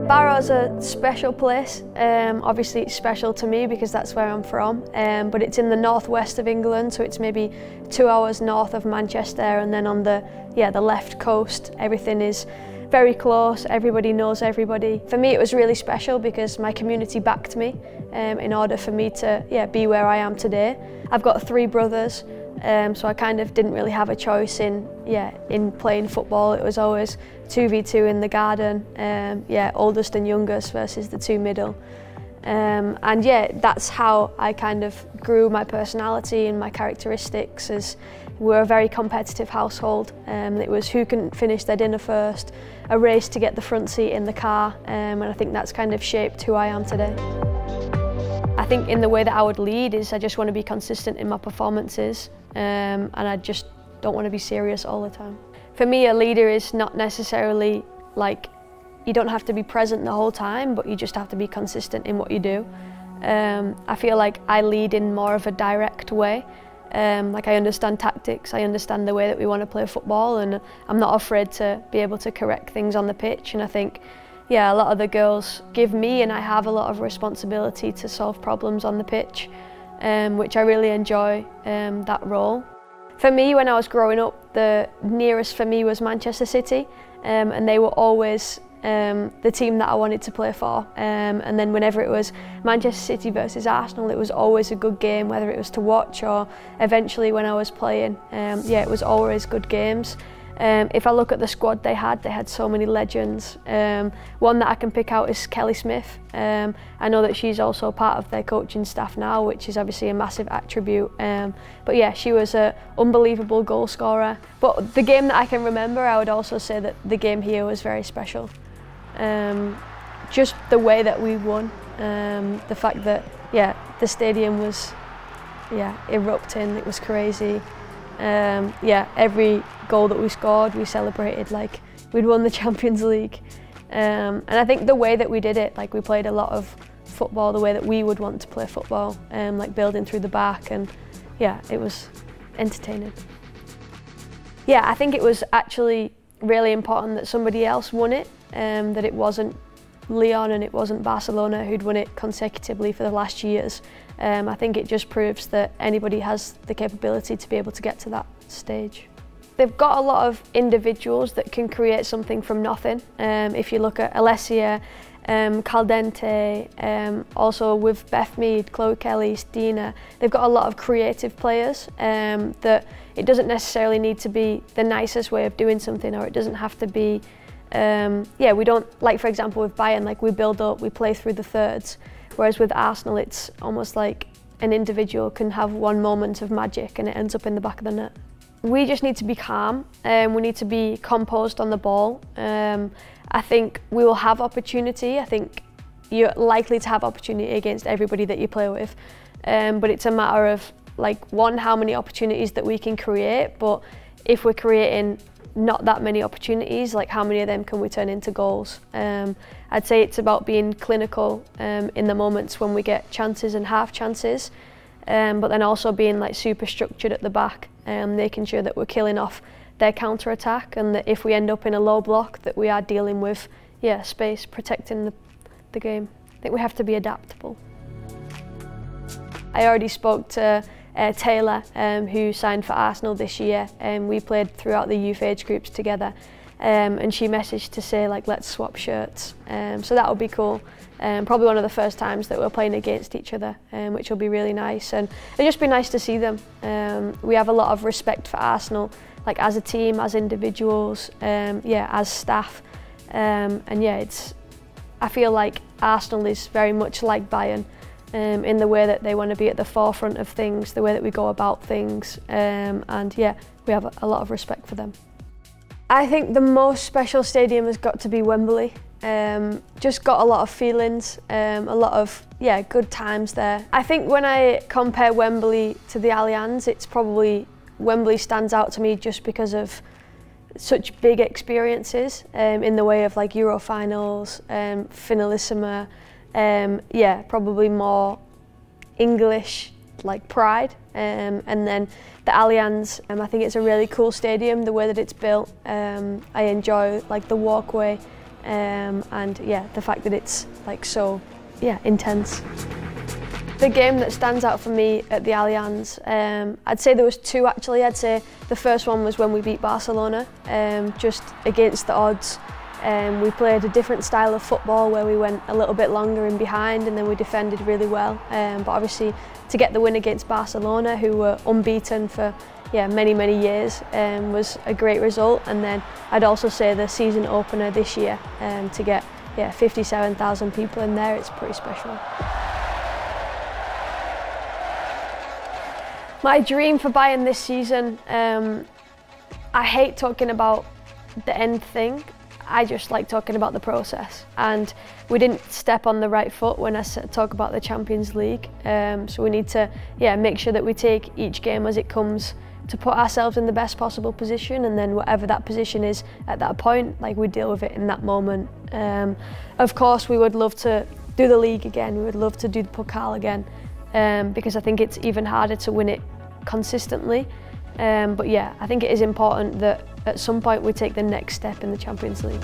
Barrow's a special place. Obviously it's special to me because that's where I'm from, but it's in the northwest of England, so it's maybe 2 hours north of Manchester, and then on the left coast everything is very close, everybody knows everybody. For me it was really special because my community backed me in order for me to be where I am today. I've got 3 brothers, so I kind of didn't really have a choice in playing football. It was always 2v2 in the garden, oldest and youngest versus the 2 middle. And that's how I kind of grew my personality and my characteristics, as we're a very competitive household. It was who can finish their dinner first, a race to get the front seat in the car, and I think that's kind of shaped who I am today. I think in the way that I would lead is I just want to be consistent in my performances, and I just don't want to be serious all the time. For me, a leader is not necessarily like, you don't have to be present the whole time, but you just have to be consistent in what you do. I feel like I lead in more of a direct way. Like I understand tactics, I understand the way that we want to play football, and I'm not afraid to be able to correct things on the pitch. And I think, a lot of the girls give me, and I have a lot of responsibility to solve problems on the pitch, which I really enjoy that role. For me, when I was growing up, the nearest for me was Manchester City, and they were always the team that I wanted to play for. And then whenever it was Manchester City versus Arsenal, it was always a good game, whether it was to watch or eventually when I was playing. It was always good games. If I look at the squad they had so many legends. One that I can pick out is Kelly Smith. I know that she's also part of their coaching staff now, which is obviously a massive attribute. But she was an unbelievable goal scorer. But the game that I can remember, I would also say that the game here was very special. Just the way that we won, the fact that the stadium was erupting, it was crazy. Every goal that we scored, we celebrated like we'd won the Champions League. And I think the way that we did it, like we played a lot of football the way that we would want to play football, like building through the back, and it was entertaining. I think it was actually really important that somebody else won it, that it wasn't Lyon and it wasn't Barcelona who'd won it consecutively for the last years. I think it just proves that anybody has the capability to be able to get to that stage. They've got a lot of individuals that can create something from nothing. If you look at Alessia, Caldente, also with Beth Mead, Chloe Kelly, Stina, they've got a lot of creative players that it doesn't necessarily need to be the nicest way of doing something, or it doesn't have to be, we don't, like for example with Bayern, like we build up, we play through the thirds, whereas with Arsenal it's almost like an individual can have one moment of magic and it ends up in the back of the net. We just need to be calm, we need to be composed on the ball. I think we will have opportunity. I think you're likely to have opportunity against everybody that you play with, but it's a matter of like, one, how many opportunities that we can create, but if we're creating not that many opportunities, like how many of them can we turn into goals? I'd say it's about being clinical in the moments when we get chances and half chances, but then also being like super structured at the back, making sure that we're killing off their counter-attack, and that if we end up in a low block that we are dealing with space, protecting the game. I think we have to be adaptable. I already spoke to Taylor, who signed for Arsenal this year, and we played throughout the youth age groups together, and she messaged to say like, let's swap shirts, so that would be cool. Probably one of the first times that we're playing against each other, which will be really nice, and it'll just be nice to see them. We have a lot of respect for Arsenal, like as a team, as individuals, as staff, and I feel like Arsenal is very much like Bayern, in the way that they want to be at the forefront of things, the way that we go about things, and we have a lot of respect for them. I think the most special stadium has got to be Wembley. Just got a lot of feelings, a lot of good times there. I think when I compare Wembley to the Allianz, it's probably Wembley stands out to me just because of such big experiences in the way of like Euro finals, Finalissima, probably more English like pride, and then the Allianz, I think it's a really cool stadium, the way that it's built. I enjoy like the walkway and yeah, the fact that it's like so intense. The game that stands out for me at the Allianz, I'd say there was two actually. I'd say the first one was when we beat Barcelona, just against the odds. We played a different style of football where we went a little bit longer in behind and then we defended really well. But obviously to get the win against Barcelona, who were unbeaten for many years, was a great result. And then I'd also say the season opener this year, to get 57,000 people in there, it's pretty special. My dream for Bayern this season, I hate talking about the end thing. I just like talking about the process, and we didn't step on the right foot when I talk about the Champions League. So we need to make sure that we take each game as it comes to put ourselves in the best possible position, and then whatever that position is at that point, like, we deal with it in that moment. Of course, we would love to do the league again. We would love to do the Pokal again, because I think it's even harder to win it consistently. But yeah, I think it is important that at some point we take the next step in the Champions League.